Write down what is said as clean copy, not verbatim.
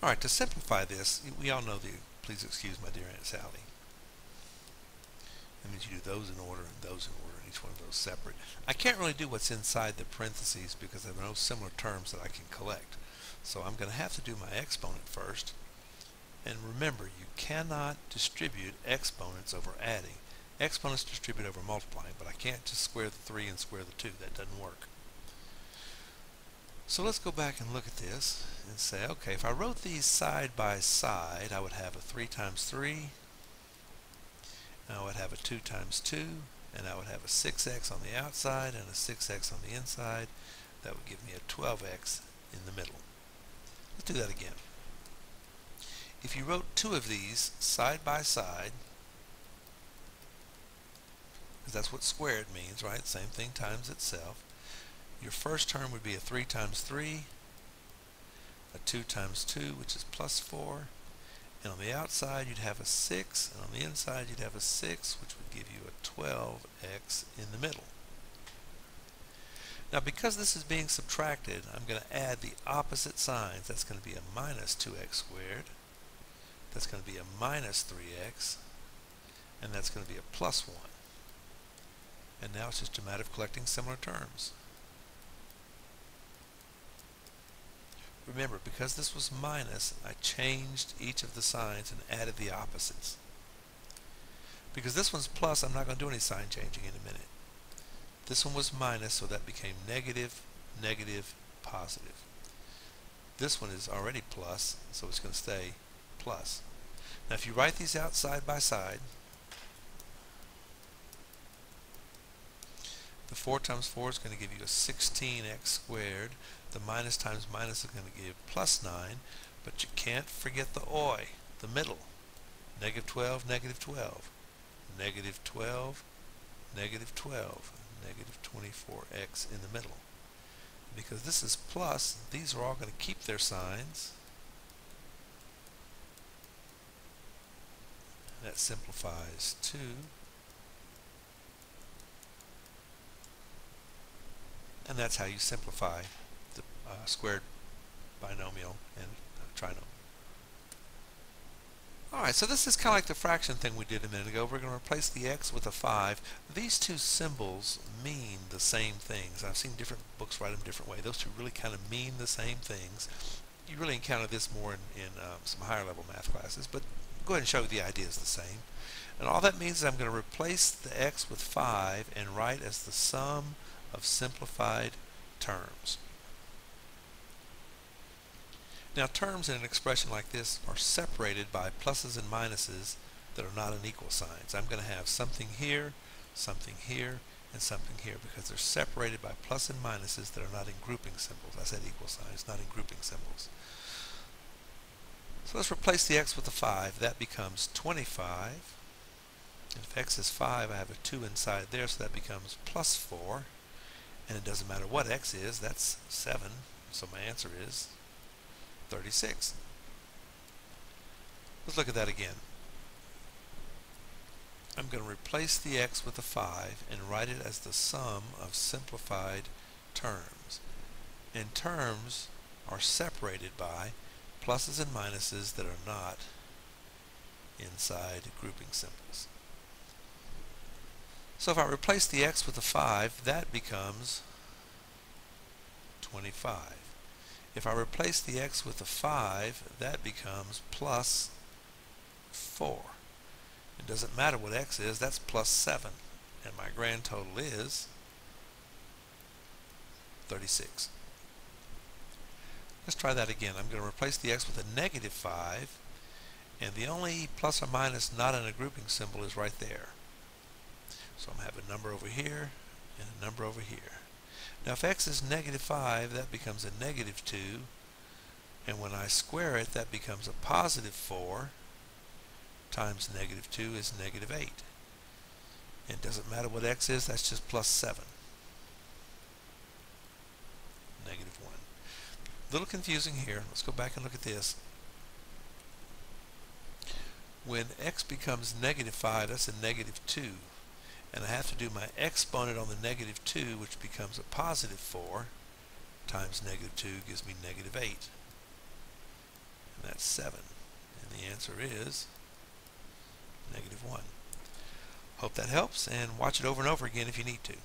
Alright, to simplify this, we all know the, please excuse my dear Aunt Sally. That means you do those in order and those in order, and each one of those separate. I can't really do what's inside the parentheses because there are no similar terms that I can collect. So I'm going to have to do my exponent first. And remember, you cannot distribute exponents over adding. Exponents distribute over multiplying, but I can't just square the 3 and square the 2. That doesn't work. So let's go back and look at this and say, okay, if I wrote these side by side, I would have a 3 times 3, and I would have a 2 times 2, and I would have a 6x on the outside and a 6x on the inside. That would give me a 12x in the middle. Let's do that again. If you wrote 2 of these side by side, because that's what squared means, right? Same thing times itself. Your first term would be a 3 times 3, a 2 times 2, which is plus 4, and on the outside you'd have a 6, and on the inside you'd have a 6, which would give you a 12x in the middle. Now because this is being subtracted, I'm going to add the opposite signs. That's going to be a minus 2x squared, that's going to be a minus 3x, and that's going to be a plus 1. And now it's just a matter of collecting similar terms. Remember, because this was minus, I changed each of the signs and added the opposites. Because this one's plus, I'm not going to do any sign changing in a minute. This one was minus, so that became negative, negative, positive. This one is already plus, so it's going to stay plus. Now if you write these out side by side, the 4 times 4 is going to give you a 16x squared. The minus times minus is going to give you plus 9, but you can't forget the oi, the middle. Negative 12, negative 12, negative 12, negative 12, negative 24x in the middle. Because this is plus, these are all going to keep their signs. That simplifies 2. And that's how you simplify the squared binomial and trinomial. Alright, so this is kind of like the fraction thing we did a minute ago. We're going to replace the x with a 5. These two symbols mean the same things. I've seen different books write them a different way. Those two really kind of mean the same things. You really encounter this more in some higher level math classes, but go ahead and show you the idea is the same. And all that means is I'm going to replace the x with 5 and write as the sum of simplified terms. Now terms in an expression like this are separated by pluses and minuses that are not in equal signs. I'm going to have something here, and something here because they're separated by plus and minuses that are not in grouping symbols. I said equal signs, not in grouping symbols. So let's replace the x with a 5. That becomes 25. And if x is 5, I have a 2 inside there, so that becomes plus 4. And it doesn't matter what x is, that's 7. So my answer is 36. Let's look at that again. I'm going to replace the x with a 5 and write it as the sum of simplified terms. And terms are separated by pluses and minuses that are not inside grouping symbols. So if I replace the x with a 5, that becomes 25. If I replace the x with a 5, that becomes plus 4. It doesn't matter what x is, that's plus 7. And my grand total is 36. Let's try that again. I'm going to replace the x with a negative 5, and the only plus or minus not in a grouping symbol is right there. So I'm going to have a number over here and a number over here. Now if x is negative 5, that becomes a negative 2, and when I square it, that becomes a positive 4 times negative 2 is negative 8. And it doesn't matter what x is, that's just plus 7. Negative 1. A little confusing here. Let's go back and look at this. When x becomes negative 5, that's a negative 2. And I have to do my exponent on the negative 2, which becomes a positive 4 times negative 2 gives me negative 8. And that's 7. And the answer is -1. Hope that helps, and watch it over and over again if you need to.